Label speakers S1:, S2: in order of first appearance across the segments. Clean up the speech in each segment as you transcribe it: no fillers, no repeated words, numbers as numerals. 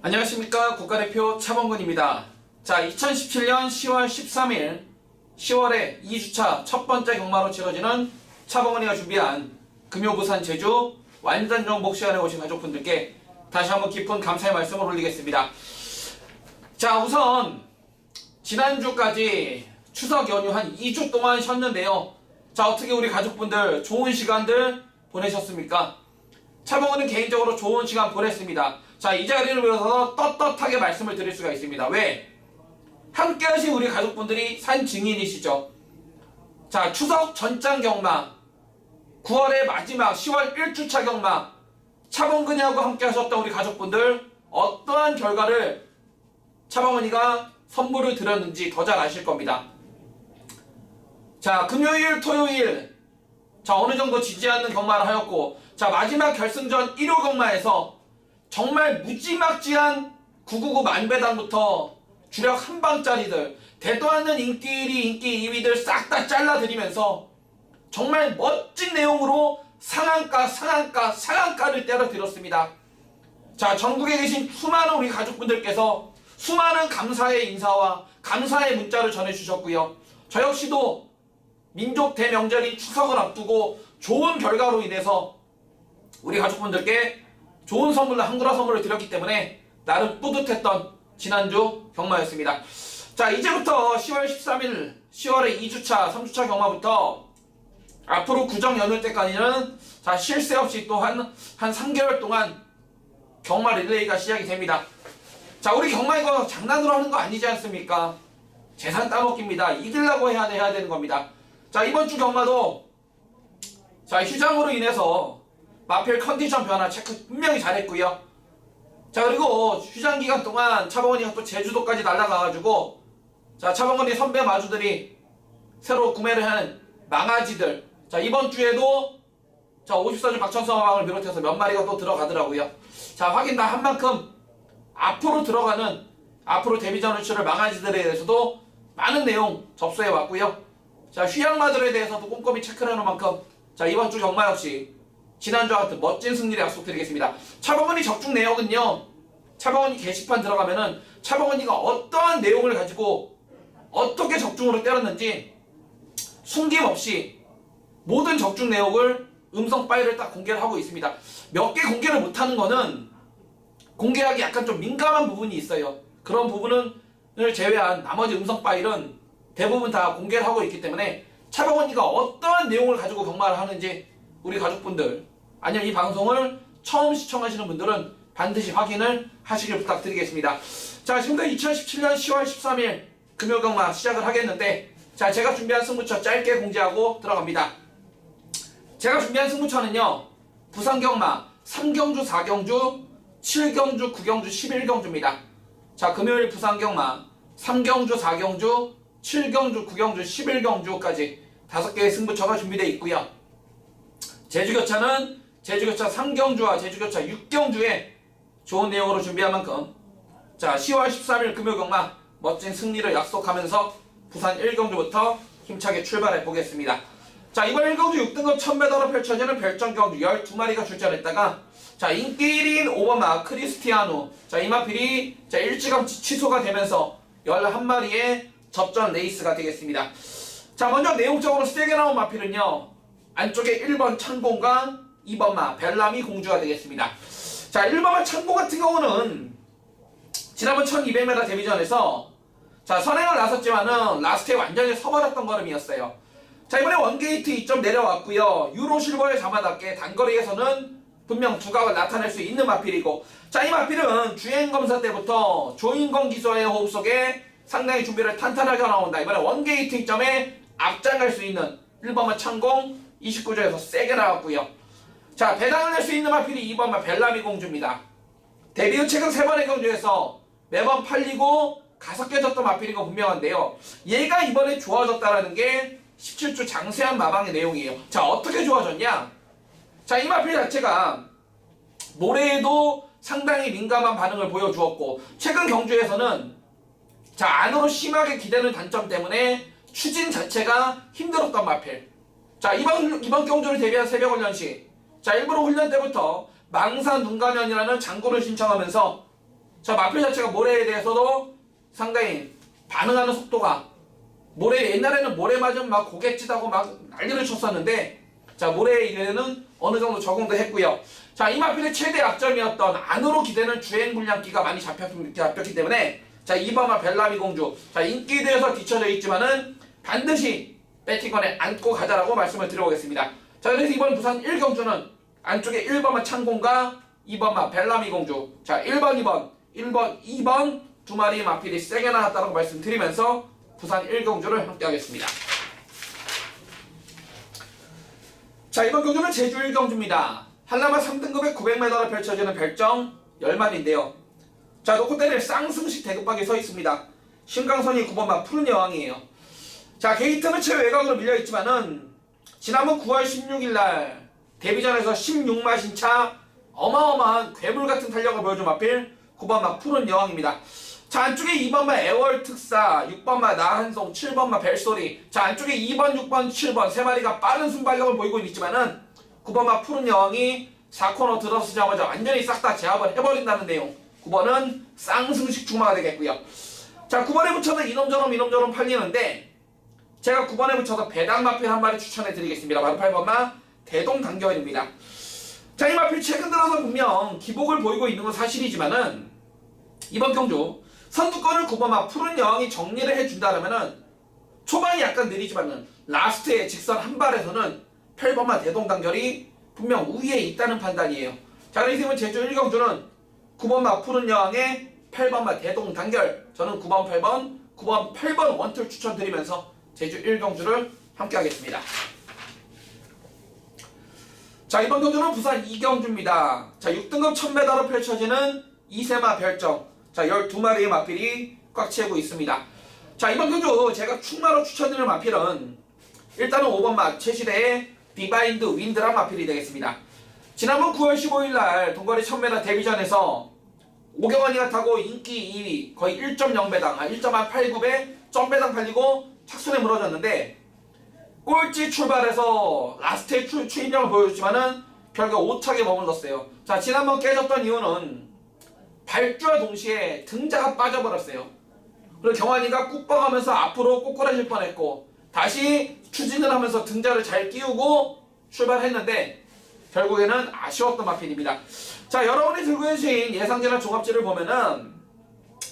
S1: 안녕하십니까. 국가대표 차범근입니다. 자, 2017년 10월 13일 10월에 2주차 첫 번째 경마로 치러지는 차범근이가 준비한 금요부산 제주 완전 정복 시간에 오신 가족분들께 다시 한번 깊은 감사의 말씀을 올리겠습니다. 자, 우선 지난주까지 추석 연휴 한 2주 동안 쉬었는데요. 자, 어떻게 우리 가족분들 좋은 시간들 보내셨습니까? 차범근은 개인적으로 좋은 시간 보냈습니다. 자, 이 자리를 빌어서 떳떳하게 말씀을 드릴 수가 있습니다. 왜? 함께 하신 우리 가족분들이 산 증인이시죠. 자, 추석 전장 경마 9월의 마지막 10월 1주차 경마 차범근이하고 함께 하셨던 우리 가족분들 어떠한 결과를 차범근이가 선물을 드렸는지 더 잘 아실 겁니다. 자, 금요일 토요일 자, 어느 정도 지지 않는 경마를 하였고, 자, 마지막 결승전 1호 경마에서 정말 무지막지한 999 만배당부터 주력 한방짜리들, 대도 않는 인기 1위, 인기 2위들 싹 다 잘라드리면서 정말 멋진 내용으로 상한가를 때려드렸습니다. 자, 전국에 계신 수많은 우리 가족분들께서 수많은 감사의 인사와 감사의 문자를 전해주셨고요. 저 역시도 민족 대명절인 추석을 앞두고 좋은 결과로 인해서 우리 가족분들께 좋은 선물로 한글화 선물을 드렸기 때문에 나름 뿌듯했던 지난주 경마였습니다. 자, 이제부터 10월 13일 10월의 2주차 3주차 경마부터 앞으로 구정 연휴 때까지는 자, 쉴 새 없이 또 한 3개월 동안 경마 릴레이가 시작이 됩니다. 자, 우리 경마 이거 장난으로 하는 거 아니지 않습니까? 재산 따먹기입니다. 이기려고 해야 되는 겁니다. 자, 이번 주 경마도 자, 휴장으로 인해서 마필 컨디션 변화 체크 분명히 잘했고요. 자, 그리고 휴장 기간 동안 차범근이가 또 제주도까지 날아가가지고 자, 차범근이 선배 마주들이 새로 구매를 하는 망아지들 자, 이번 주에도 자, 54주 박천성왕을 비롯해서 몇 마리가 또 들어가더라고요. 자, 확인 다 한 만큼 앞으로 들어가는 앞으로 데뷔전을 치를 망아지들에 대해서도 많은 내용 접수해 왔고요. 자, 휘양마들에 대해서도 꼼꼼히 체크를 해놓은 만큼 자, 이번 주 경마 역시 지난주와 같은 멋진 승리를 약속드리겠습니다. 차범근이 적중 내용은요, 차범근이 게시판 들어가면은 차범근이가 어떠한 내용을 가지고 어떻게 적중으로 때렸는지 숨김없이 모든 적중 내용을 음성 파일을 딱 공개를 하고 있습니다. 몇 개 공개를 못하는 거는 공개하기 약간 좀 민감한 부분이 있어요. 그런 부분을 제외한 나머지 음성 파일은 대부분 다 공개를 하고 있기 때문에 차범근이가 어떠한 내용을 가지고 경마를 하는지 우리 가족분들 아니면 이 방송을 처음 시청하시는 분들은 반드시 확인을 하시길 부탁드리겠습니다. 자, 지금부터 2017년 10월 13일 금요경마 시작을 하겠는데 자, 제가 준비한 승부처 짧게 공지하고 들어갑니다. 제가 준비한 승부처는요, 부산경마 3경주, 4경주, 7경주, 9경주, 11경주입니다. 자, 금요일 부산경마 3경주, 4경주, 7경주, 9경주, 11경주까지 5개의 승부처가 준비되어 있고요. 제주교차는 제주교차 3경주와 제주교차 6경주에 좋은 내용으로 준비한 만큼 자, 10월 13일 금요경마 멋진 승리를 약속하면서 부산 1경주부터 힘차게 출발해 보겠습니다. 자, 이번 1경주 6등급 1000m로 펼쳐지는 별정경주 12마리가 출전했다가 자, 인기 1위인 5번마 크리스티아누 자, 이 마필이 자, 일찌감치 취소가 되면서 11마리의 접전 레이스가 되겠습니다. 자, 먼저 내용적으로 세게 나온 마필은요, 안쪽에 1번 창공과 2번마 벨라미 공주가 되겠습니다. 자, 1번마 창공 같은 경우는 지난번 1200m 데뷔전에서 자, 선행을 나섰지만은 라스트에 완전히 서버렸던 걸음이었어요. 자, 이번에 원게이트 2점 내려왔고요. 유로 실버에 잡아답게 단거리에서는 분명 두각을 나타낼 수 있는 마필이고 자, 이 마필은 주행검사 때부터 조인건 기수와의 호흡 속에 상당히 준비를 탄탄하게 나온다. 이번에 원게이트 2점에 앞장갈 수 있는 1번마 창공 29조에서 세게 나왔고요. 자, 배당을 낼 수 있는 마필이 2번마 벨라미 공주입니다. 데뷔 후 최근 3번의 경주에서 매번 팔리고 가석해졌던 마필인 건 분명한데요. 얘가 이번에 좋아졌다라는 게 17주 장세한 마방의 내용이에요. 자, 어떻게 좋아졌냐? 자, 이 마필 자체가 모래에도 상당히 민감한 반응을 보여주었고 최근 경주에서는 자, 안으로 심하게 기대는 단점 때문에 추진 자체가 힘들었던 마필. 자, 이번 경주를 대비한 새벽훈련 시 자, 일부러 훈련 때부터 망사 눈가면이라는 장구를 신청하면서 자, 마필 자체가 모래에 대해서도 상당히 반응하는 속도가 모래 옛날에는 모래 맞으면 막 고개 찌다고 막 난리를 쳤었는데 자, 모래에 이제는 어느 정도 적응도 했고요. 자, 이 마필의 최대 약점이었던 안으로 기대는 주행 불량기가 많이 잡혔기 때문에 자, 2번마 벨라미 공주 자, 인기에 대해서 뒤쳐져 있지만은 반드시 배팅건에 안고 가자라고 말씀을 드려보겠습니다. 자, 그래서 이번 부산 1경주는 안쪽에 1번마 창공과 2번마 벨라미 공주 자, 1번, 1번, 2번 두 마리의 마필이 세게 나왔다고 말씀드리면서 부산 1경주를 함께 하겠습니다. 자, 이번 경주는 제주 1경주입니다. 한라마 3등급의 900m로 펼쳐지는 별정 10마리인데요. 자, 놓고 때릴 쌍승식 대급박에 서 있습니다. 신강선이 9번마 푸른 여왕이에요. 자, 게이트는 최외곽으로 밀려있지만은 지난번 9월 16일날 데뷔전에서 16마 신차 어마어마한 괴물같은 탄력을 보여준 마필 9번마 푸른 여왕입니다. 자, 안쪽에 2번마 애월 특사, 6번마 나한송, 7번마 벨소리 자, 안쪽에 2번, 6번, 7번 세 마리가 빠른 순발력을 보이고 있지만은 9번마 푸른 여왕이 4코너 들어서자마자 완전히 싹 다 제압을 해버린다는 내용. 9번은 쌍승식 중마가 되겠고요. 자, 9번에 붙여서 이놈저놈 팔리는데 제가 9번에 붙여서 배당 마필 한 마리 추천해 드리겠습니다. 바로 8번마 대동단결입니다. 자, 이 마필 최근 들어서 분명 기복을 보이고 있는 건 사실이지만은 이번 경주 선두권을 9번마 푸른 여왕이 정리를 해준다면은 초반이 약간 느리지만은 라스트의 직선 한 발에서는 8번마 대동단결이 분명 우위에 있다는 판단이에요. 자, 그래서 이번 제주 1경주는 9번마 푸른 여왕의 8번마 대동단결 저는 9번 8번 9번 8번 원툴 추천드리면서 제주 1경주를 함께 하겠습니다. 자, 이번 경주는 부산 2경주입니다. 자, 6등급 1000m로 펼쳐지는 이세마 별정 자, 12마리의 마필이 꽉 채우고 있습니다. 자, 이번 경주 제가 충마로 추천드리는 마필은 일단은 5번마 최시대의 디바인드 윈드란 마필이 되겠습니다. 지난번 9월 15일날 동거리 1000m 데뷔전에서 오경환이가 타고 인기 2위 거의 1.0배당 1.89배 점배당 팔리고 착순에 무너졌는데 꼴찌 출발해서 라스트의 추인력을 보여줬지만은 결국 5착에 머물렀어요. 자, 지난번 깨졌던 이유는 발주와 동시에 등자가 빠져버렸어요. 그리고 경환이가 꾹박하면서 앞으로 꼬꾸라질 뻔했고 다시 추진을 하면서 등자를 잘 끼우고 출발했는데 결국에는 아쉬웠던 마필입니다. 자, 여러분이 들고 계신 예상제나 종합지를 보면은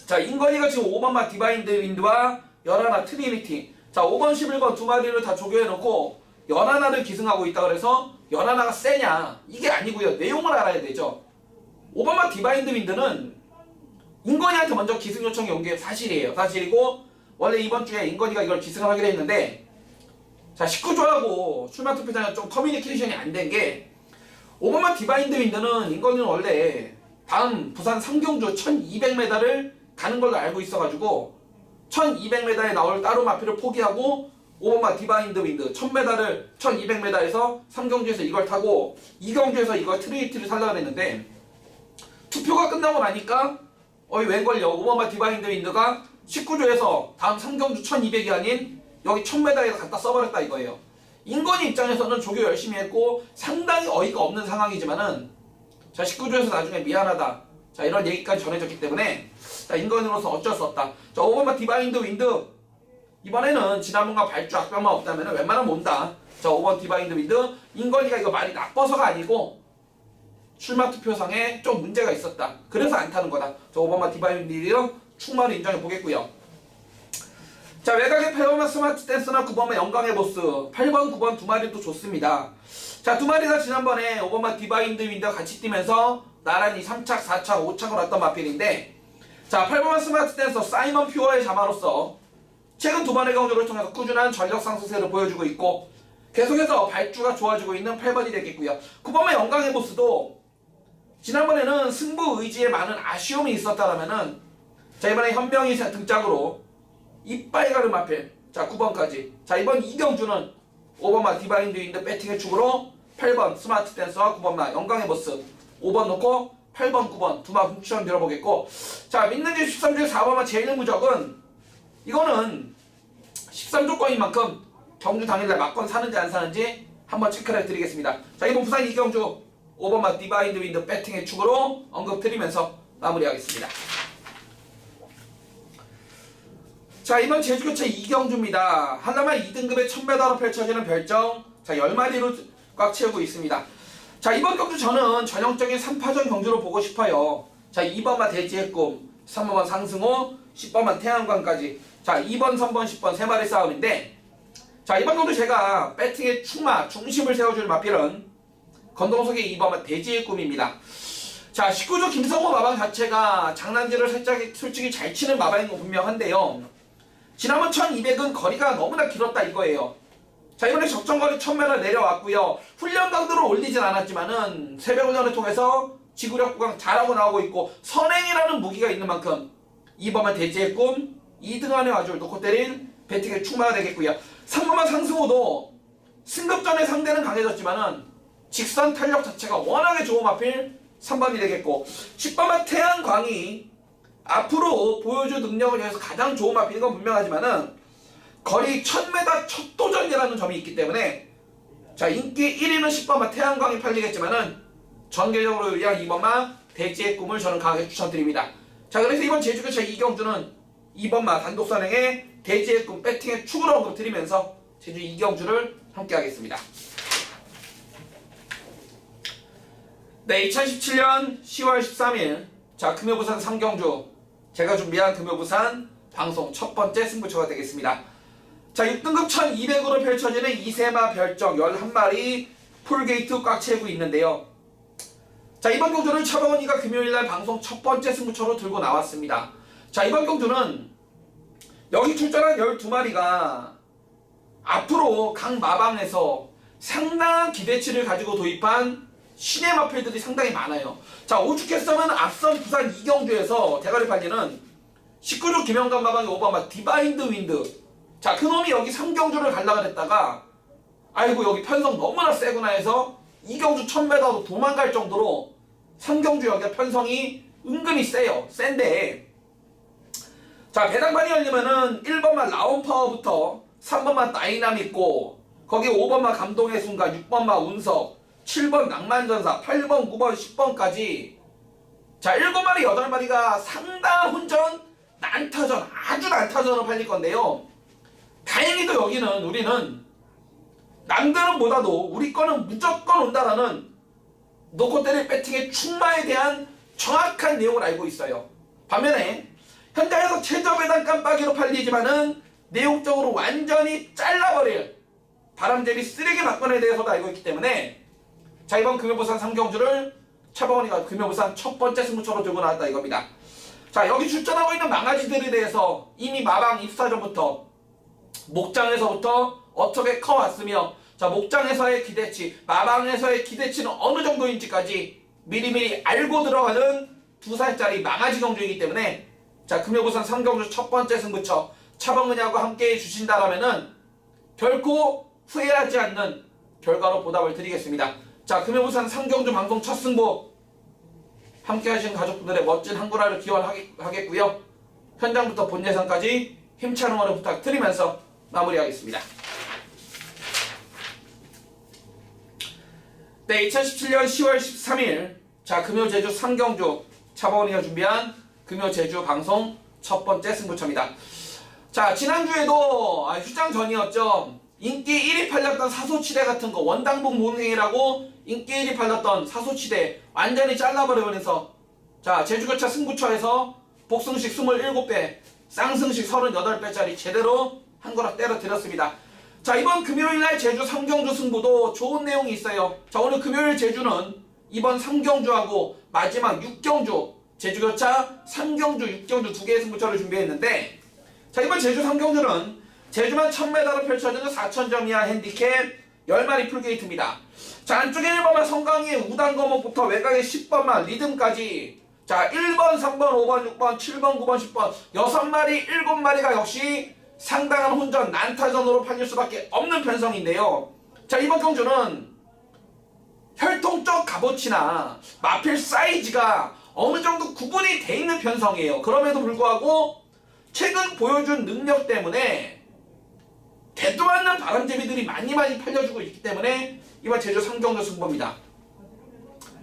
S1: 자, 인건이가 지금 5번마 디바인드 윈드와 열하나 트리니티 자, 5번 11번 두 마리를 다 조교해놓고 열하나를 기승하고 있다 그래서 열하나가 세냐 이게 아니고요. 내용을 알아야 되죠. 5번마 디바인드 윈드는 인건이한테 먼저 기승 요청이 온 게 사실이에요. 사실이고 원래 이번 주에 인건이가 이걸 기승을 하기로 했는데 자, 19조하고 출마 투표장에 좀 커뮤니케이션이 안 된 게 5번마 디바인드 윈드는 인건이는 원래 다음 부산 3경주 1200m를 가는 걸로 알고 있어가지고 1200m에 나올 따로 마필을 포기하고 5번마 디바인드 윈드 1000m를 1200m에서 3경주에서 이걸 타고 2경주에서 이걸 트리니티를 살려고 했는데 투표가 끝나고 나니까 웬걸요 5번마 디바인드 윈드가 19조에서 다음 3경주 1200이 아닌 여기 1000m에서 갖다 써버렸다 이거예요. 인건이 입장에서는 조교 열심히 했고 상당히 어이가 없는 상황이지만은 자, 19조에서 나중에 미안하다 자, 이런 얘기까지 전해졌기 때문에 자, 인건으로서 어쩔 수 없다. 자, 5번마 디바인드 윈드 이번에는 지난번과 발주 악병만 없다면 웬만하면 온다. 자, 5번 디바인드 윈드 인건이가 이거 말이 나빠서가 아니고 출마 투표상에 좀 문제가 있었다. 그래서 안 타는 거다. 자, 5번마 디바인드 윈드 충마를 인정해 보겠고요. 자, 외곽의 8번마 스마트 댄스나 9번마 영광의 보스 8번 9번 두 마리도 좋습니다. 자, 두 마리가 지난번에 5번마 디바인드 윈드와 같이 뛰면서 나란히 3착 4착 5착을 왔던 마필인데 자, 8번마 스마트 댄서 사이먼 퓨어의 자마로서 최근 두 번의 경주를 통해서 꾸준한 전력 상승세를 보여주고 있고 계속해서 발주가 좋아지고 있는 8번이 되겠고요. 9번마 영광의 보스도 지난번에는 승부 의지에 많은 아쉬움이 있었다라면은 자, 이번에 현명히 등짝으로 이빨 가른 마필 자, 9번까지 자, 이번 2경주는 5번마 디바인드 윈드 배팅의 축으로 8번 스마트 댄서와 9번마 영광의 보스 5번 놓고 8번 9번 두 마리 추천 들어보겠고 자, 믿는 지 13주의 4번마 제일 무적은 이거는 13조건인 만큼 경주 당일날 막건 사는지 안 사는지 한번 체크를 해드리겠습니다. 자, 이번 부산 2경주 5번마 디바인드 윈드 배팅의 축으로 언급드리면서 마무리하겠습니다. 자, 이번 제주교체 이경주입니다. 한라만 2등급의 1000m로 펼쳐지는 별정, 자, 10마리로 꽉 채우고 있습니다. 자, 이번 경주 저는 전형적인 3파전 경주로 보고 싶어요. 자, 2번만 대지의 꿈, 3번만 상승호, 10번만 태양광까지. 자, 2번, 3번, 10번 3마리 싸움인데, 자, 이번 경주 제가 배팅의 축마, 중심을 세워줄 마필은 건동석의 2번만 대지의 꿈입니다. 자, 19조 김성호 마방 자체가 장난질을 살짝 솔직히 잘 치는 마방인 건 분명한데요. 지난번 1200은 거리가 너무나 길었다 이거예요. 자, 이번에 적정거리 1000m 내려왔고요. 훈련 강도를 올리진 않았지만은 새벽 훈련을 통해서 지구력 구강 잘하고 나오고 있고 선행이라는 무기가 있는 만큼 2번만 대지의 꿈, 2등 안에 와줄 놓고 때린 배팅의 축마가 되겠고요. 3번만 상승호도 승급전의 상대는 강해졌지만은 직선 탄력 자체가 워낙에 좋은 마필 3번이 되겠고, 10번만 태양광이 앞으로 보여줄 능력을 위해서 가장 좋은 마필인 건 분명하지만은 거리 1000m 첫 도전이라는 점이 있기 때문에, 자, 인기 1위는 10번만 태양광이 팔리겠지만은 전개적으로 그냥 2번만 대지의 꿈을 저는 강하게 추천드립니다. 자, 그래서 이번 제주교체 이경주는 2번만 단독선행에 대지의 꿈 배팅의 축으로 언급드리면서 제주 이경주를 함께 하겠습니다. 네, 2017년 10월 13일 자, 금요부산 3경주 제가 준비한 금요부산 방송 첫 번째 승부처가 되겠습니다. 자, 6등급 1200으로 펼쳐지는 이세마 별정 11마리 폴게이트 꽉 채우고 있는데요. 자, 이번 경주는 차범원이가 금요일날 방송 첫 번째 승부처로 들고 나왔습니다. 자, 이번 경주는 여기 출전한 12마리가 앞으로 각 마방에서 상당한 기대치를 가지고 도입한 신의 마필들이 상당히 많아요. 자, 오죽했으면 앞선 부산 이경주에서 대가리 팔리는 19조 김영관 마방의 5번마 디바인드 윈드. 자, 그놈이 여기 3경주를 갈라 그랬다가 아이고 여기 편성 너무나 세구나 해서 이경주 1000m도 도망갈 정도로 3경주 여기가 편성이 은근히 세요. 센데, 자, 배당반이 열리면은 1번만 라온파워부터 3번만 다이나믹고 거기 5번만 감동의 순간, 6번만 운석, 7번 낭만전사, 8번, 9번, 10번까지 자, 7마리, 8마리가 상당한 혼전, 난타전, 아주 난타전으로 팔릴 건데요. 다행히도 여기는 우리는 남들은 보다도 우리 거는 무조건 온다라는 놓고 때릴 배팅의 축마에 대한 정확한 내용을 알고 있어요. 반면에 현장에서 최저배당 깜빡이로 팔리지만은 내용적으로 완전히 잘라버릴 바람잡이 쓰레기 막건에 대해서도 알고 있기 때문에, 자, 이번 금요부산 3경주를 차범원이가 금요부산 첫 번째 승부처로 들고 나왔다 이겁니다. 자, 여기 출전하고 있는 망아지들에 대해서 이미 마방 입사 전부터 목장에서부터 어떻게 커왔으며, 자, 목장에서의 기대치, 마방에서의 기대치는 어느 정도인지까지 미리미리 알고 들어가는 2살짜리 망아지 경주이기 때문에, 자, 금요부산 3경주 첫 번째 승부처 차범근이하고 함께 해주신다라면은 결코 후회하지 않는 결과로 보답을 드리겠습니다. 자, 금요부산 3경주 방송 첫 승부 함께 하시는 가족분들의 멋진 한구라를 기원하겠고요. 현장부터 본 예상까지 힘찬 응원을 부탁드리면서 마무리하겠습니다. 네, 2017년 10월 13일 자, 금요 제주 3경주 차범원이가 준비한 금요 제주 방송 첫 번째 승부처입니다. 자, 지난주에도 휴장 전이었죠. 인기 1위 팔렸던 사소치대 같은 거, 원당복 모능이라고 인기 1위 팔렸던 사소치대 완전히 잘라버리면서, 자, 제주교차 승부처에서 복승식 27배, 쌍승식 38배짜리 제대로 한 거라 때려 드렸습니다. 자, 이번 금요일날 제주 3경주 승부도 좋은 내용이 있어요. 자, 오늘 금요일 제주는 이번 3경주하고 마지막 6경주, 제주교차 3경주, 6경주 두 개의 승부처를 준비했는데, 자, 이번 제주 3경주는 제주만 1000m로 펼쳐지는 4000점 이하 핸디캡 10마리 풀게이트입니다. 자, 안쪽에 1번만 성강이의 우단거목부터 외곽에 10번만 리듬까지, 자, 1번, 3번, 5번, 6번, 7번, 9번, 10번 6마리, 7마리가 역시 상당한 혼전, 난타전으로 팔릴 수밖에 없는 편성인데요. 자, 이번 경주는 혈통적 값어치나 마필 사이즈가 어느 정도 구분이 돼 있는 편성이에요. 그럼에도 불구하고 최근 보여준 능력 때문에 대도 않는 바람잡이들이 많이 팔려주고 있기 때문에 이번 제주 3경주 승부입니다.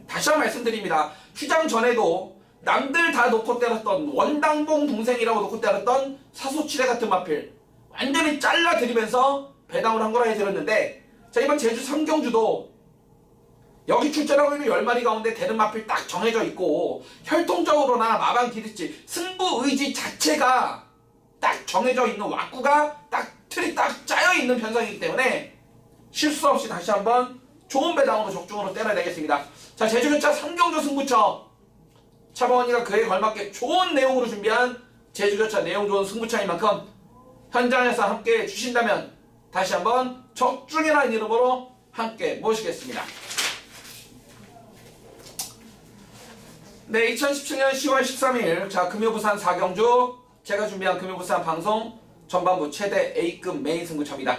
S1: 다시 한번 말씀드립니다. 휴장 전에도 남들 다 놓고 때렸던 원당봉 동생이라고 놓고 때렸던 사소치레 같은 마필 완전히 잘라드리면서 배당을 한 거라 해드렸는데, 자, 이번 제주 삼경주도 여기 출전하고 있는 10마리 가운데 되는 마필 딱 정해져 있고, 혈통적으로나 마방 기르치 승부 의지 자체가 딱 정해져 있는 왁구가 딱 틀이 딱 짜여 있는 편성이기 때문에 실수 없이 다시 한번 좋은 배당으로 적중으로 때려야 되겠습니다. 자, 제주교차 삼경주 승부처, 차범원이가 그에 걸맞게 좋은 내용으로 준비한 제주교차 내용 좋은 승부처인 만큼 현장에서 함께 해주신다면 다시 한번 적중이라는 이름으로 함께 모시겠습니다. 네, 2017년 10월 13일 자, 금요부산 4경주 제가 준비한 금요부산 방송 전반부 최대 A급 메인 승부처입니다.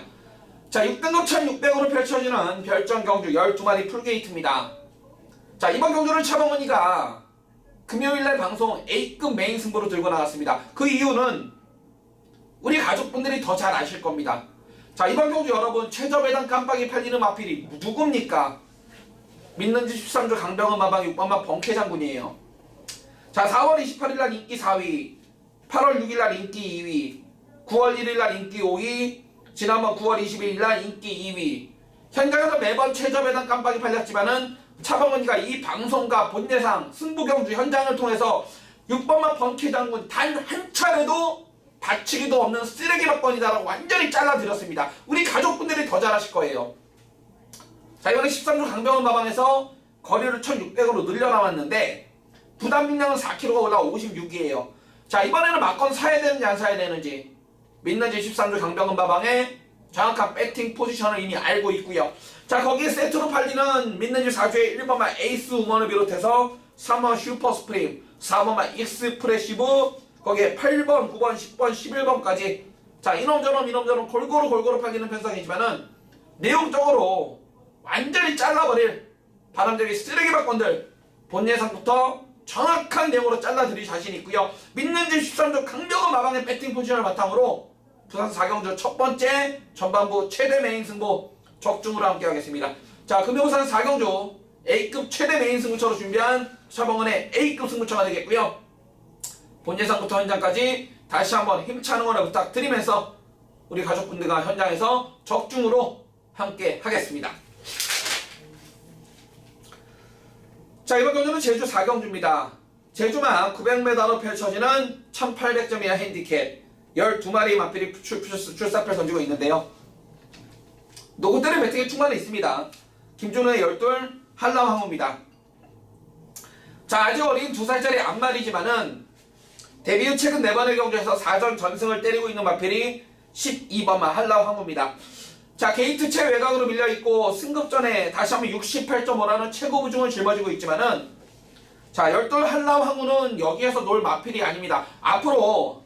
S1: 자, 6등급 1600으로 펼쳐지는 별정 경주 12마리 풀게이트입니다. 자, 이번 경주를 차범원이가 금요일날 방송 A급 메인 승부로 들고 나갔습니다. 그 이유는 우리 가족분들이 더 잘 아실 겁니다. 자, 이번 경주 여러분 최저배당 깜빡이 팔리는 마필이 누굽니까? 믿는지 13주 강병은 마방 6번마 번케 장군이에요. 자, 4월 28일날 인기 4위, 8월 6일날 인기 2위, 9월 1일날 인기 5위, 지난번 9월 21일날 인기 2위. 현장에서 매번 최저배당 깜빡이 팔렸지만은 차범원이가 이 방송과 본예상 승부경주 현장을 통해서 6번마 번케 장군 단 한 차례도 받치기도 없는 쓰레기 막번이다라고 완전히 잘라드렸습니다. 우리 가족분들이 더 잘하실 거예요. 자, 이번에 13주 강병원 마방에서 거리를 1600으로 늘려나왔는데 부담 빙량은 4kg가 올라와 56이에요. 자, 이번에는 막건 사야 되는지 안 사야 되는지 믿는지 13주 강병원 마방에 정확한 배팅 포지션을 이미 알고 있고요. 자, 거기에 세트로 팔리는 믿는지 4주의 1번만 에이스 우먼을 비롯해서 3번 슈퍼 스프림, 4번만 익스프레시브, 거기에 8번, 9번, 10번, 11번까지 자, 이놈저놈 골고루 팔리는 편성이지만은 내용적으로 완전히 잘라버릴 바람잡이 쓰레기 박건들 본 예상부터 정확한 내용으로 잘라드릴 자신 있고요. 믿는지 13주 강력한 마방의 배팅 포지션을 바탕으로 부산 4경주 첫 번째 전반부 최대 메인 승부 적중으로 함께 하겠습니다. 자, 금요부산 4경주 A급 최대 메인 승부처로 준비한 차범원의 A급 승부처가 되겠고요. 본 예상부터 현장까지 다시 한번 힘찬 응원을 부탁드리면서 우리 가족분들과 현장에서 적중으로 함께 하겠습니다. 자, 이번 경주는 제주 4경주입니다. 제주만 900m로 펼쳐지는 1800점 이하 핸디캡 12마리 마필이 출사표를 던지고 있는데요. 노고대를 배팅에 충만해 있습니다. 김준호의 열돌 한라황후입니다. 자, 아주 어린 2살짜리 앞말이지만은 데뷔 후 최근 4번의 경주에서 4전 전승을 때리고 있는 마필이 12번마 한라황후입니다. 자, 게이트 채 외곽으로 밀려있고 승급전에 다시 한번 68.5라는 최고 부중을 짊어지고 있지만은 자, 열돌 한라황후는 여기에서 놀 마필이 아닙니다. 앞으로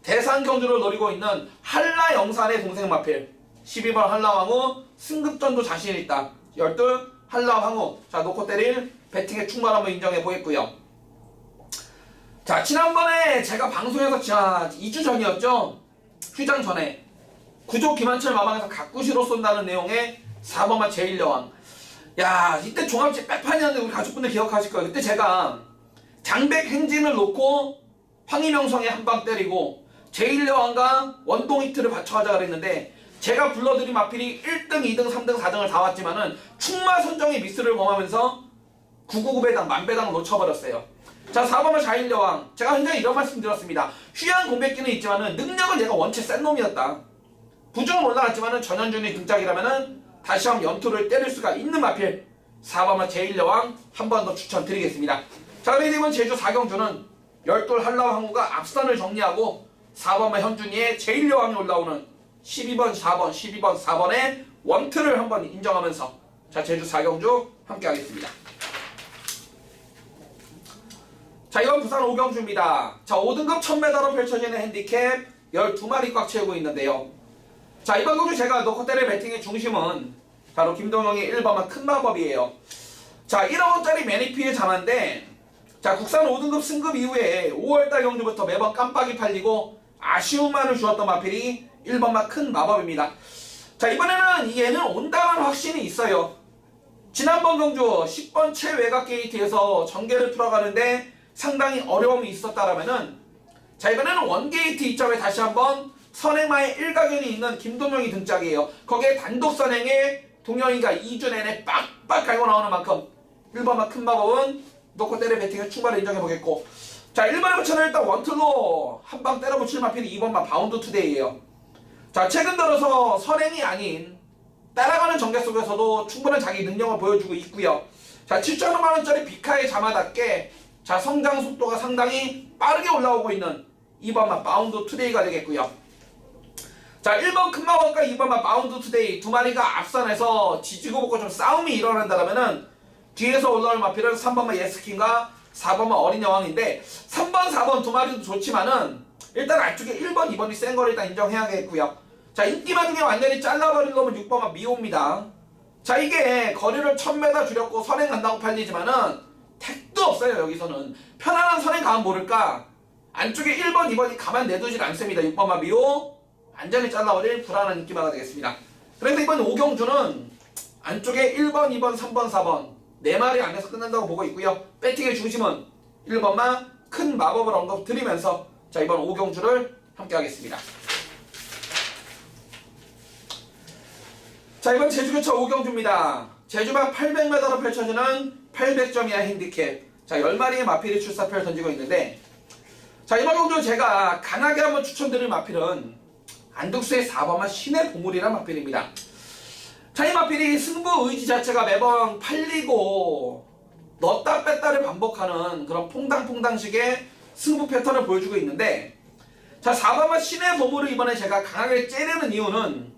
S1: 대상 경주를 노리고 있는 한라영산의 동생 마필 12번 한라황후 승급전도 자신있다. 열돌 한라황후 자, 놓고 때릴 배팅의 충만함을 인정해 보겠고요. 자, 지난번에 제가 방송에서 2주 전이었죠. 휴장 전에 구조 김한철 마방에서 가꾸시로 쏜다는 내용의 4번마 제1여왕. 야, 이때 종합지 빼판이었는데 우리 가족분들 기억하실 거예요. 그때 제가 장백 행진을 놓고 황희명성에 한 방 때리고 제1여왕과 원동 히트를 받쳐가자 그랬는데 제가 불러드린 마필이 1등, 2등, 3등, 4등을 다 왔지만은 충마 선정의 미스를 범하면서 999배당, 만배당을 놓쳐버렸어요. 자, 4번마 제1여왕. 제가 현장에 이런 말씀 드렸습니다. 휴양 공백기는 있지만은 능력은 얘가 원체 센 놈이었다. 부중은 올라갔지만은 전현준이 등짝이라면은 다시 한번 연투를 때릴 수가 있는 마필 4번마 제1여왕 한 번 더 추천드리겠습니다. 자, 그럼 이번 제주 4경주는 열돌 한라황후가 앞선을 정리하고 4번마 현준이의 제1여왕이 올라오는 12번, 4번, 12번, 4번의 원트를 한번 인정하면서 자, 제주 4경주 함께 하겠습니다. 자, 이번 부산 5경주입니다. 자, 5등급 1000m로 펼쳐지는 핸디캡 12마리 꽉 채우고 있는데요. 자, 이번 경주 제가 놓고 때릴 배팅의 중심은 바로 김동영의 1번마 큰 마법이에요. 자, 1억원짜리 매니피의 자만데 자, 국산 5등급 승급 이후에 5월달 경주부터 매번 깜빡이 팔리고 아쉬움만을 주었던 마필이 1번마 큰 마법입니다. 자, 이번에는 얘는 온다는 확신이 있어요. 지난번 경주 10번 최외곽 게이트에서 전개를 풀어가는데 상당히 어려움이 있었다라면은 자 이번에는 원게이트 이점에 다시 한번 선행마의 일가견이 있는 김동영이 등짝이에요. 거기에 단독 선행에 동영이가 2주 내내 빡빡 갈고 나오는 만큼 1번마 큰 마법은 놓고 때려 배팅을 충분히 인정해보겠고 자 1번에 붙여는 일단 원툴로 한방 때려붙일 마필이 2번마 바운드 투데이예요. 자 최근 들어서 선행이 아닌 따라가는 전개 속에서도 충분한 자기 능력을 보여주고 있고요. 자 7.5만원짜리 비카의 자마답게 자 성장 속도가 상당히 빠르게 올라오고 있는 2번마 바운드 투데이가 되겠고요. 자 1번 큰마법과 2번마 바운드 투데이 두 마리가 앞선에서 지지고 볶고 좀 싸움이 일어난다면은 뒤에서 올라올 마필은 3번마 예스킨과 4번마 어린 여왕인데 3번 4번 두 마리도 좋지만은 일단 안쪽에 1번 2번이 센 걸 일단 인정해야겠고요. 자 인기마 중에 완전히 잘라버릴 놈은 6번마 미호입니다. 자 이게 거리를 1000m 줄였고 선행 간다고 팔리지만은 택도 없어요. 여기서는 편안한 선행 가면 모를까 안쪽에 1번 2번이 가만 내두질 않습니다. 6번마 미호 완전히 잘라버릴 불안한 인기마가 되겠습니다. 그래서 이번 오경주는 안쪽에 1번 2번 3번 4번 4마리 안에서 끝난다고 보고 있고요. 배팅의 중심은 1번마 큰 마법을 언급드리면서 자 이번 오경주를 함께 하겠습니다. 자 이번 제주교차 오경주입니다. 제주방 800m로 펼쳐지는 800점 이하 핸디캡 자 10마리의 마필이 출사표를 던지고 있는데 자 이번 경주 제가 강하게 한번 추천드릴 마필은 안덕수의 4번마 신의 보물이란 마필입니다. 자 이 마필이 승부 의지 자체가 매번 팔리고 넣었다 뺐다를 반복하는 그런 퐁당퐁당식의 승부 패턴을 보여주고 있는데 자 4번마 신의 보물을 이번에 제가 강하게 째려는 이유는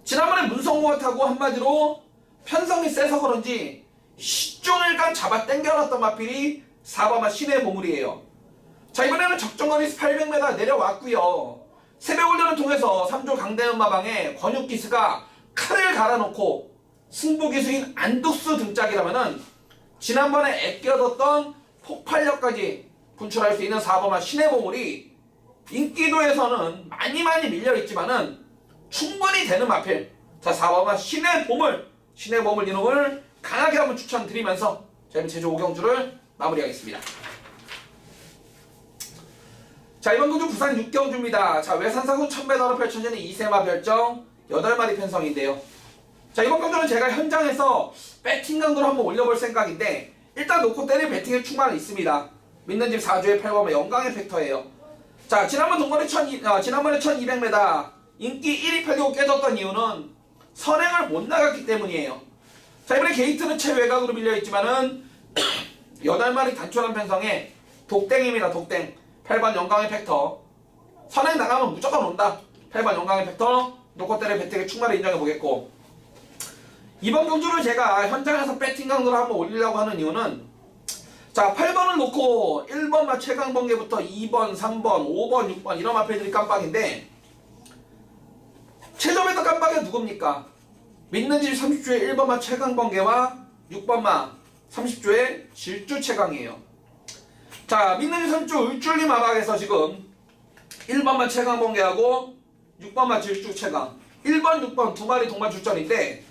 S1: 지난번에 문성호가 타고 한마디로 편성이 세서 그런지 시종일간 잡아 당겨놨던 마필이 4번마 신의 보물이에요. 자 이번에는 적정거리 800m 내려왔고요. 새벽 훈련을 통해서 3조 강대현 마방에 권육기스가 칼을 갈아놓고 승부기수인 안독수 등짝이라면은 지난번에 애껴뒀던 폭발력까지 분출할 수 있는 4번마 신의 보물이 인기도에서는 많이 밀려있지만은 충분히 되는 마필 자 4번마 신의 보물 이놈을 강하게 한번 추천드리면서 자 제주 오경주를 마무리하겠습니다. 자 이번 경주 부산 6경주입니다. 자 외산사군 1000m로 펼쳐지는 2세마 별정 8마리 편성인데요. 자 이번 경주는 제가 현장에서 배팅 강도를 한번 올려볼 생각인데 일단 놓고 때릴 배팅에 충만은 있습니다. 믿는 집 4주의 8번마 영광의 팩터예요. 자 지난번에 1200m 인기 1위 팔리고 깨졌던 이유는 선행을 못 나갔기 때문이에요. 자 이번에 게이트는 최외곽으로 밀려있지만은 8마리 단촐한 편성에 독땡입니다. 독땡 8번 영광의 팩터 선행 나가면 무조건 온다. 8번 영광의 팩터 놓고 때릴 배팅에 충만히 인정해보겠고 이번 경주를 제가 현장에서 배팅 강도를 한번 올리려고 하는 이유는 자 8번을 놓고 1번마 최강번개부터 2번 3번 5번 6번 이런 마필들이 깜빡인데 최저배터 깜빡이 누굽니까? 믿는 집 30주의 1번마 최강번개와 6번마 30주의 질주 최강이에요. 자 믿는 집 3주 울줄리 마박에서 지금 1번마 최강번개하고 6번마 질주 최강 1번 6번 두 마리 동반 출전인데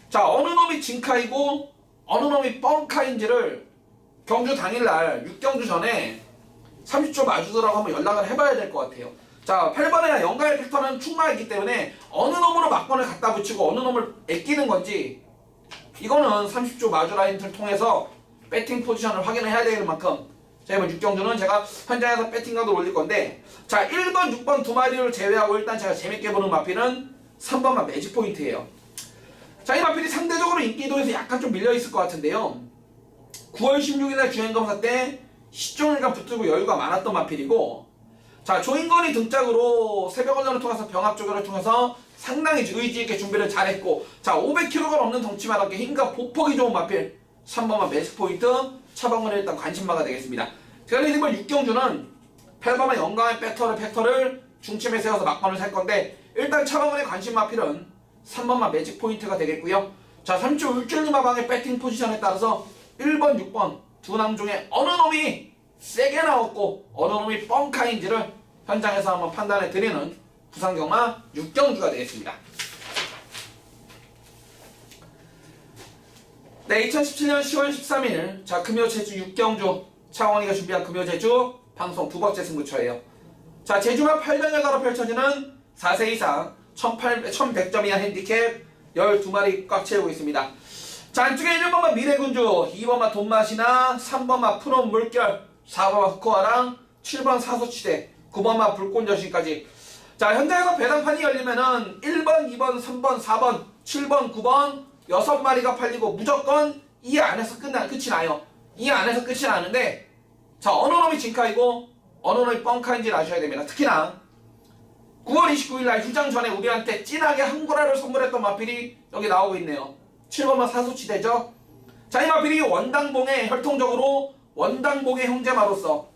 S1: 자 어느 놈이 진카이고 어느 놈이 뻥카인지를 경주 당일날 6경주 전에 30조 마주더라고 한번 연락을 해봐야 될 것 같아요. 자 8번에 영가의 팩터는 충마있기 때문에 어느 놈으로 막번을 갖다 붙이고 어느 놈을 아끼는 건지 이거는 30조 마주 라인을 통해서 배팅 포지션을 확인을 해야 되는 만큼 자 이번 6경주는 제가 현장에서 배팅 강도를 올릴 건데 자 1번 6번 두 마리를 제외하고 일단 제가 재밌게 보는 마필은 3번만 매직 포인트예요. 자 이 마필이 상대적으로 인기도에서 약간 좀 밀려있을 것 같은데요. 9월 16일날 주행검사 때 시종일간 붙들고 여유가 많았던 마필이고 자 조인건이 등짝으로 새벽 훈련을 통해서 병합 조결을 통해서 상당히 의지있게 준비를 잘했고 자 500kg가 넘는 덩치만 함께 힘과 보폭이 좋은 마필 3번만 매직 포인트 차방문에 일단 관심마가 되겠습니다. 그래서 이번 6경주는 8번만 영광의 팩터를 중심에 세워서 막번을 살 건데 일단 차방문의 관심 마필은 3번만 매직 포인트가 되겠고요. 자 3주 울줄리 마방의 배팅 포지션에 따라서 1번 6번 두 남 중에 어느 놈이 세게 나왔고 어느 놈이 뻥카인지를 현장에서 한번 판단해 드리는 부산경마 6경주가 되겠습니다. 네 2017년 10월 13일 자 금요 제주 6경주 차원이가 준비한 금요 제주 방송 두 번째 승부처예요. 자, 제주가 800m가로 펼쳐지는 4세 이상 1100점 이하 핸디캡 12마리 꽉 채우고 있습니다. 자, 안쪽에 1번만 미래군주, 2번만 돈맛이나, 3번만 푸른 물결, 4번만 스코어랑 7번 사소치대, 9번만 불꽃여신까지. 자, 현장에서 배당판이 열리면은 1번, 2번, 3번, 4번, 7번, 9번 6마리가 팔리고 무조건 이 안에서 끝이 나요. 이 안에서 끝이 나는데, 자, 어느 놈이 진카이고 어느 놈이 뻥카인지를 아셔야 됩니다. 특히나 9월 29일 날 휴장 전에 우리한테 진하게 한 구라를 선물했던 마필이 여기 나오고 있네요. 7번만 사수치대죠. 자, 이 마필이 원당봉의 혈통적으로 원당봉의 형제마로서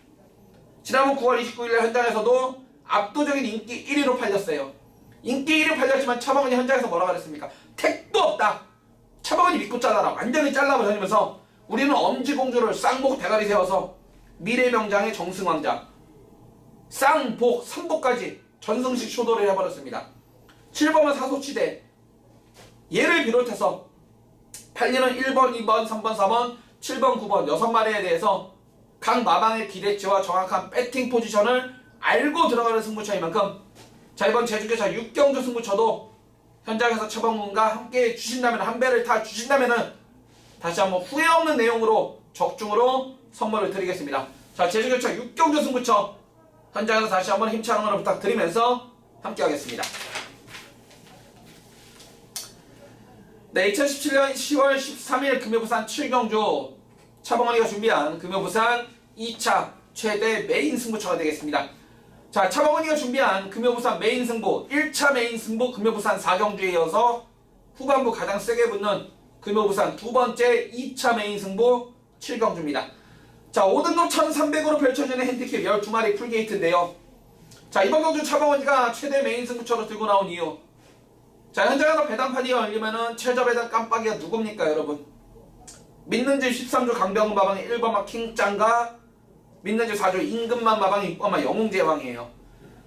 S1: 지난번 9월 29일 날 현장에서도 압도적인 인기 1위로 팔렸어요. 인기 1위 팔렸지만 차범근이 현장에서 뭐라 그랬습니까? 택도 없다. 차범근이 믿고 잘라라. 완전히 잘라버리면서 우리는 엄지공주를 쌍복 대가리 세워서 미래명장의 정승왕자 쌍복 3복까지 전승식 쇼도를 해버렸습니다. 7번은 사소치대, 얘를 비롯해서 팔리는 1번, 2번, 3번, 4번, 7번, 9번 6마리에 대해서 각 마방의 기대치와 정확한 배팅 포지션을 알고 들어가는 승부처이만큼, 자, 이번 제주계사 6경주 승부처도 현장에서 차범근과 함께 주신다면, 한 배를 다 주신다면은 다시 한번 후회 없는 내용으로 적중으로 선물을 드리겠습니다. 자, 제주교차 6경주 승부처 현장에서 다시 한번 힘찬 응원을 부탁드리면서 함께 하겠습니다. 네, 2017년 10월 13일 금요부산 7경주 차범근이가 준비한 금요부산 2차 최대 메인 승부처가 되겠습니다. 자, 차범근이가 준비한 금요부산 메인 승부 1차 메인 승부 금요부산 4경주에 이어서 후반부 가장 세게 붙는 금요부산 두 번째 2차 메인 승부 7경주입니다. 자, 5등급 1300으로 펼쳐지는 핸디캡 12마리 풀게이트인데요. 자, 이번 경주 차범근이가 최대 메인 승부처로 들고 나온 이유. 자, 현장에서 배당판이 열리면은 최저 배당 깜빡이가 누굽니까, 여러분? 믿는 집 13조 강병훈 마방의 1번마 킹짱과 믿는 집 4조 임금만 마방의 6번마 영웅제왕이에요.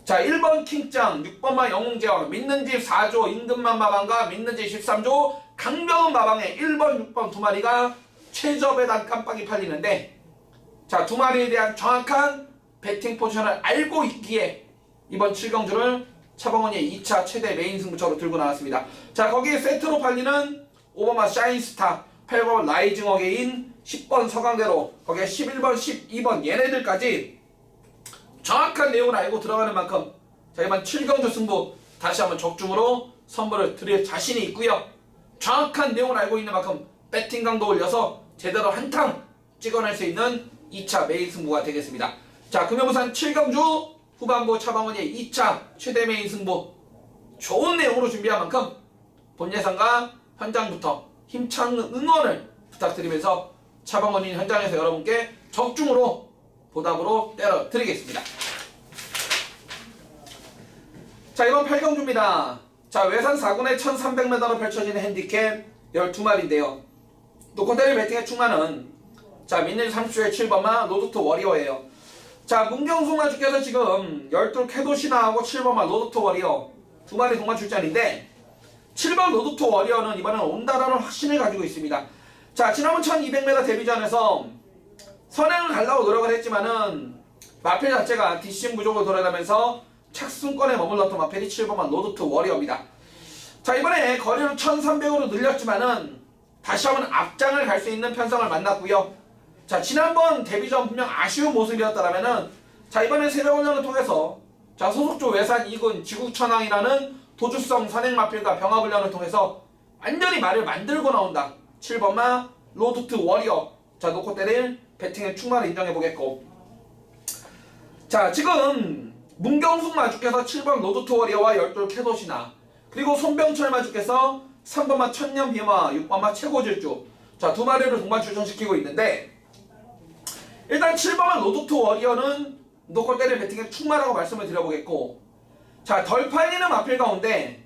S1: 자, 1번 킹짱, 6번마 영웅제왕, 믿는 집 4조 임금만 마방과 믿는 집 13조 강병훈 마방의 1번, 6번 두 마리가 최저 배당 깜빡이 팔리는데, 자, 두 마리에 대한 정확한 배팅 포지션을 알고 있기에 이번 7경주를 차범근이의 2차 최대 메인 승부처로 들고 나왔습니다. 자, 거기에 세트로 팔리는 5번마 샤인스타, 8번 라이징 어게인, 10번 서강대로, 거기에 11번, 12번 얘네들까지 정확한 내용을 알고 들어가는 만큼, 자, 이번 7경주 승부 다시 한번 적중으로 선물을 드릴 자신이 있고요. 정확한 내용을 알고 있는 만큼 배팅 강도 올려서 제대로 한탕 찍어낼 수 있는 2차 메인 승부가 되겠습니다. 자, 금요부산 7경주 후반부 차범근이의 2차 최대 메인 승부 좋은 내용으로 준비한 만큼 본 예상과 현장부터 힘찬 응원을 부탁드리면서 차범근이 현장에서 여러분께 적중으로 보답으로 때려드리겠습니다. 자, 이번 8경주입니다. 자, 외산 4군의 1300m로 펼쳐지는 핸디캡 12마리인데요. 노코테리 배팅의 충만은, 자, 민일 30초의 7번마 로드투 워리어예요. 자, 문경숙 마주께서 지금 12 캐도시나하고 7번마 로드투 워리어 두 마리 동반 출전인데, 7번 로드투 워리어는 이번에는 온다라는 확신을 가지고 있습니다. 자, 지난번 1200m 데뷔전에서 선행을 가려고 노력을 했지만은 마필 자체가 뒷심 부족을 돌아가면서 착순권에 머물렀던 마필이 7번마 로드투 워리어입니다. 자, 이번에 거리를 1300으로 늘렸지만은 다시 한번 앞장을 갈 수 있는 편성을 만났고요. 자, 지난번 데뷔전 분명 아쉬운 모습이었다라면은, 자, 이번에 세력훈련을 통해서, 자, 소속조 외산 2군 지국천왕이라는 도주성 선행마필과 병합훈련을 통해서 완전히 말을 만들고 나온다. 7번마 로드투 워리어. 자, 놓고 때릴 배팅의 충만을 인정해보겠고, 자, 지금 문경숙 마주께서 7번 로드투 워리어와 12 캐도시나, 그리고 손병철 마주께서 3번마 천년 비마, 6번마 최고질주, 자, 두 마리를 동반 출전시키고 있는데, 일단 7번마 로드투 워리어는 놓고 때릴 배팅에 충만하고 말씀을 드려보겠고, 자, 덜 팔리는 마필 가운데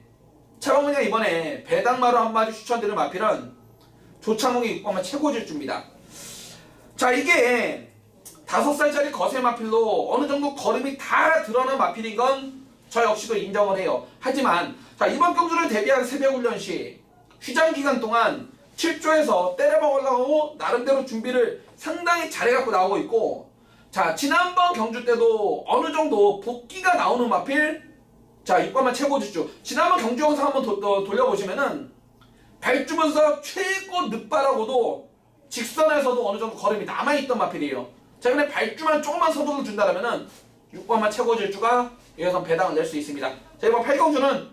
S1: 차범근이가 이번에 배당마루 한 마리 추천드릴 마필은 조창웅이 6번마 최고질주입니다. 자, 이게 5살짜리 거세 마필로 어느 정도 걸음이 다 드러난 마필인 건 저 역시도 인정을 해요. 하지만, 자, 이번 경주를 대비한 새벽훈련 시 휴장 기간 동안 7조에서 때려박으려고 나름대로 준비를 상당히 잘해갖고 나오고 있고, 자, 지난번 경주 때도 어느 정도 복귀가 나오는 마필, 자, 6번만 최고 질주. 지난번 경주 영상 한번 돌려보시면은, 발주면서 최고 늦바라고도 직선에서도 어느 정도 걸음이 남아있던 마필이에요. 자, 근데 발주만 조금만 서두를 준다면은 6번만 최고 질주가 여기서 배당을 낼 수 있습니다. 자, 이번 8경주는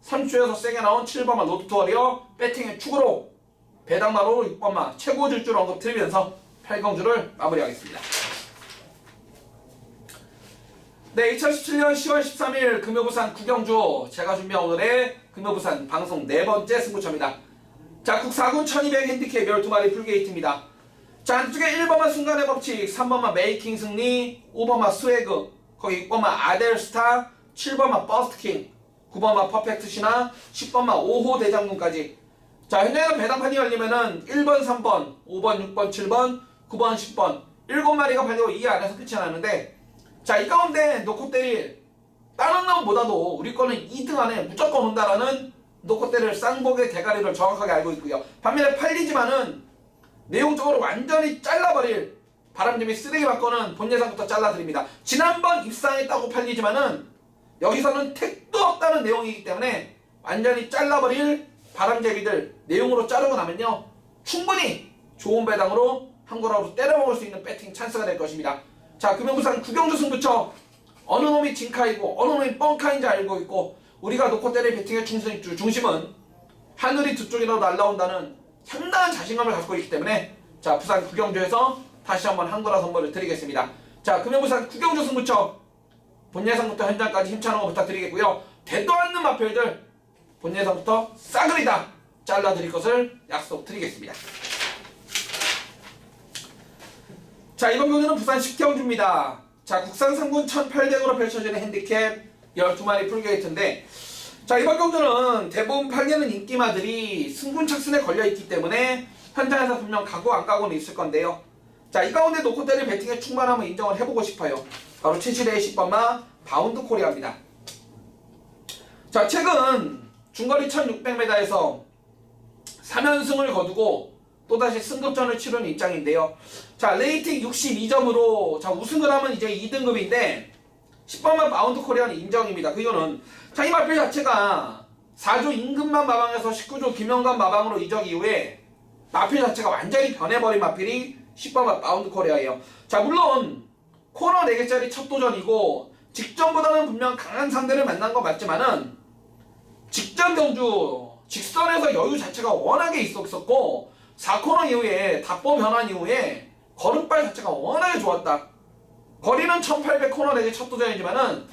S1: 3주에서 세게 나온 7번만 로또 투어리어 배팅의 축으로 배당마로 6번만 최고 질주를 언급드리면서 8경주를 마무리하겠습니다. 네, 2017년 10월 13일 금요부산 9경주 제가 준비한 오늘의 금요부산 방송 네 번째 승부처입니다. 자, 국사군 1200 핸디캡 12마리 풀게이트입니다. 자, 안쪽에 1번만 순간의 법칙, 3번만 메이킹 승리, 5번만 스웨그, 거기 6번만 아델스타, 7번만 버스트킹, 9번만 퍼펙트 신화, 10번만 5호 대장군까지. 자, 현장에서 배당판이 열리면은 1번, 3번, 5번, 6번, 7번, 9번, 10번 7마리가 팔리고 이 안에서 끝이 나는데, 자, 이 가운데 놓고 때릴 다른 놈보다도 우리 거는 2등 안에 무조건 온다라는 놓고 때릴 쌍복의 대가리를 정확하게 알고 있고요. 반면에 팔리지만은 내용적으로 완전히 잘라버릴 바람잡이 쓰레기 받고는 본 예상부터 잘라드립니다. 지난번 입상했다고 팔리지만은 여기서는 택도 없다는 내용이기 때문에 완전히 잘라버릴 바람잡이들 내용으로 자르고 나면요, 충분히 좋은 배당으로 한 거라고 때려먹을 수 있는 배팅 찬스가 될 것입니다. 자, 금요부산 9경주 승부처 어느 놈이 진카이고 어느 놈이 뻥카인지 알고 있고, 우리가 놓고 때릴 배팅의 중심은 하늘이 두 쪽이라도 날라온다는 상당한 자신감을 갖고 있기 때문에, 자, 부산 9경주에서 다시 한번 한거라 선물을 드리겠습니다. 자, 금요부산 9경주 승부처 본 예상부터 현장까지 힘차는 거 부탁드리겠고요. 되도 않는 마필들 본 예상부터 싸그리 다 잘라드릴 것을 약속드리겠습니다. 자, 이번 경기는 부산 10경주입니다. 자, 국산 3군 1800으로 펼쳐지는 핸디캡 12마리 풀게이트인데, 자, 이번 경주는 대부분 팔리는 인기마들이 승군 착순에 걸려있기 때문에 현장에서 분명 가고 안 가고는 있을 건데요. 자, 이 가운데 놓고 때릴 배팅의 충만함을 인정을 해보고 싶어요. 바로 최실의 10번마 바운드 코리아입니다. 자, 최근 중거리 1600m에서 3연승을 거두고 또다시 승급전을 치르는 입장인데요. 자, 레이팅 62점으로 자, 우승을 하면 이제 2등급인데 10번만 바운드 코리아는 인정입니다. 그 이유는, 자, 이 마필 자체가 4조 임금만 마방에서 19조 김영관 마방으로 이적 이후에 마필 자체가 완전히 변해버린 마필이 10번만 바운드 코리아예요. 자, 물론 코너 4개짜리 첫 도전이고 직전보다는 분명 강한 상대를 만난 건 맞지만은 직전 경주 직선에서 여유 자체가 워낙에 있었고 4코너 이후에 답보 변환 이후에 걸음발 자체가 워낙에 좋았다. 거리는 1800 코너 4개 첫 도전이지만은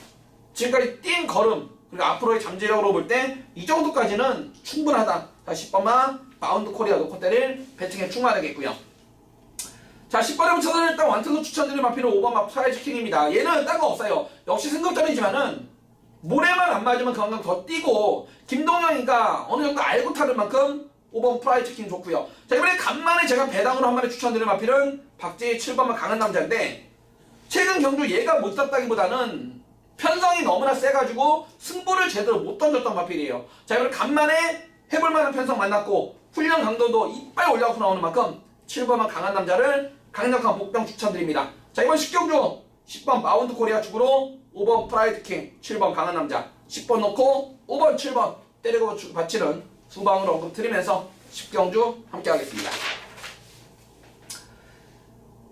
S1: 지금까지 뛴 걸음 그리고 앞으로의 잠재력으로 볼 때 이 정도까지는 충분하다. 자, 10번만 바운드 코리아 놓고 때릴 배팅에 충만하겠고요. 자, 10번에 붙여서 일단 완투로 추천드릴 마필은 5번마 프라이즈킹입니다. 얘는 딴 거 없어요. 역시 승급전이지만은 모래만 안 맞으면 그만큼 더 뛰고 김동영이가 어느 정도 알고 타는 만큼 5번 프라이즈킹 좋고요. 자, 이번에 간만에 제가 배당으로 한 마리 추천드릴 마필은 박재희 7번만 강한 남자인데, 최근 경주 얘가 못 잡다기보다는 편성이 너무나 세가지고 승부를 제대로 못 던졌던 마필이에요. 자, 이번에 간만에 해볼만한 편성 만났고 훈련 강도도 이빨 올라가고 나오는 만큼 7번만 강한 남자를 강력한 복병 추천드립니다. 자, 이번 10경주 10번 마운드 코리아 축으로 5번 프라이드킹, 7번 강한 남자, 10번 놓고 5번, 7번 때리고 바치는 두 방으로 언급드리면서 10경주 함께 하겠습니다.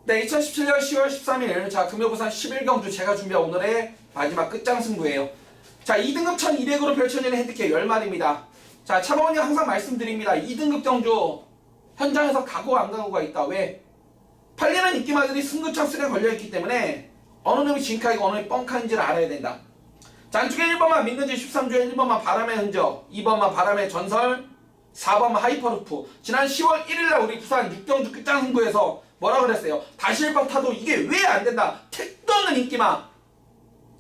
S1: 네, 2017년 10월 13일 자, 금요부산 11경주 제가 준비한 오늘의 마지막 끝장 승부예요. 자, 2등급 1200으로 펼쳐지는 핸디캡 10마리입니다. 자, 차범원이 항상 말씀드립니다. 2등급 경주 현장에서 가고 안 가고가 있다. 왜? 팔리는 인기마들이 승급 찬스에 걸려있기 때문에 어느 놈이 진카이고 어느 놈이 뻥카인지를 알아야 된다. 자, 안쪽에 1번만 민는지 13조에 1번만 바람의 흔적, 2번만 바람의 전설, 4번만 하이퍼루프. 지난 10월 1일날 우리 부산 6경주 끝장 승부에서 뭐라 그랬어요? 다시 1번 타도 이게 왜 안 된다? 택도 없는 인기마.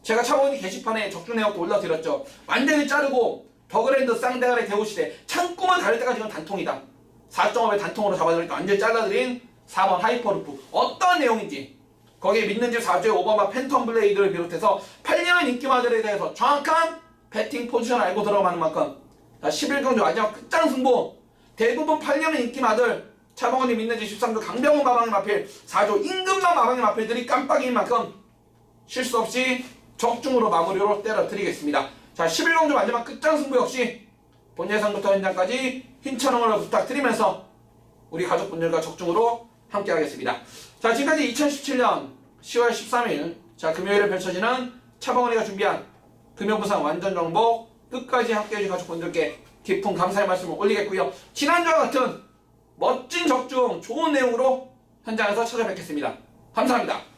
S1: 제가 차범원이 게시판에 적중 내역도 올려드렸죠. 완전히 자르고 버그랜드 쌍대가리 대우시대 창구만 다를 때가 지금 단통이다. 4.5배 단통으로 잡아드리니까 완전히 잘라드린 4번 하이퍼루프. 어떤 내용인지 거기에 믿는 집 4주에 5번마 팬텀 블레이드를 비롯해서 팔리는 인기마들에 대해서 정확한 배팅 포지션 알고 들어가는 만큼, 자, 11경주 마지막 끝장 승부 대부분 8년 인기마들 차범근이 믿는 제13조 강병훈 마방의 마필 4조 임금만 마방의 마필들이 깜빡인 만큼 실수 없이 적중으로 마무리로 때려드리겠습니다. 자, 11강조 마지막 끝장 승부 역시 본 예상부터 현장까지 힘찬 응원을 부탁드리면서 우리 가족분들과 적중으로 함께 하겠습니다. 자, 지금까지 2017년 10월 13일 자 금요일에 펼쳐지는 차범근이가 준비한 금요부상 완전 정복 끝까지 함께 해주신 가족분들께 깊은 감사의 말씀을 올리겠고요. 지난주와 같은 멋진 적중 좋은 내용으로 현장에서 찾아뵙겠습니다. 감사합니다.